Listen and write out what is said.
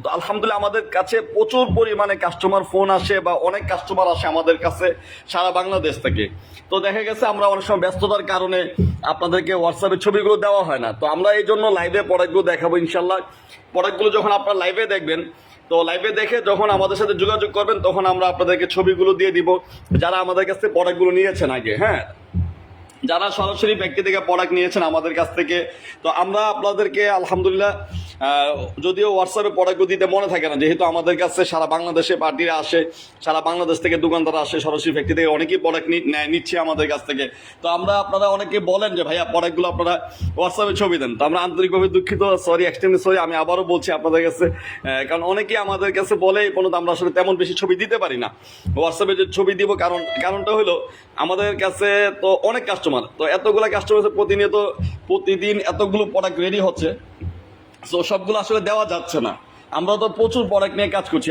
তো আলহামদুলিল্লাহ আমাদের কাছে প্রচুর পরিমাণে কাস্টমার ফোন আসে বা অনেক কাস্টমার আসে আমাদের কাছে সারা বাংলাদেশ থেকে। তো দেখা গেছে আমরা অনেক সময় ব্যস্ততার কারণে আপনাদেরকে হোয়াটসঅ্যাপে ছবিগুলো দেওয়া হয় না। তো আমরা এই জন্য লাইভে প্রোডাক্টগুলো দেখাবো ইনশাল্লাহ। প্রোডাক্টগুলো যখন আপনারা লাইভে দেখবেন, তো লাইভে দেখে যখন আমাদের সাথে যোগাযোগ করবেন তখন আমরা আপনাদেরকে ছবিগুলো দিয়ে দিব, যারা আমাদের কাছ থেকে প্রোডাক্টগুলো নিয়েছেন আগে। হ্যাঁ, যারা সরাসরি ব্যক্তি থেকে প্রোডাক্ট নিয়েছেন আমাদের কাছ থেকে। তো আমরা আপনাদেরকে আলহামদুলিল্লাহ, যদিও হোয়াটসঅ্যাপে প্রোডাক্টগুলো দিতে মনে থাকে না, যেহেতু আমাদের কাছে সারা বাংলাদেশে পার্টিরা আসে, সারা বাংলাদেশ থেকে দোকানদার আসে, সরাসরি ব্যক্তি থেকে অনেকেই প্রোডাক্ট নিচ্ছে আমাদের কাছ থেকে। তো আপনারা অনেকে বলেন যে ভাইয়া প্রোডাক্টগুলো আপনারা হোয়াটসঅ্যাপে ছবি দেন। তো আমরা আন্তরিকভাবে দুঃখিত, সরি, এক্সট্রিমলি সরি। আমি আবারও বলছি আপনাদের কাছে, কারণ অনেকেই আমাদের কাছে বলে এই পর্যন্ত আমরা আসলে তেমন বেশি ছবি দিতে পারি না হোয়াটসঅ্যাপে যে ছবি দিব। কারণটা হলো আমাদের কাছে তো অনেক কাস্টমার, তো এতগুলো কাস্টমার প্রতিদিন এতগুলো প্রোডাক্ট রেডি হচ্ছে, তো সবগুলো আসলে দেওয়া যাচ্ছে না। আমরা তো প্রচুর প্রোডাক্ট নিয়ে কাজ করছি।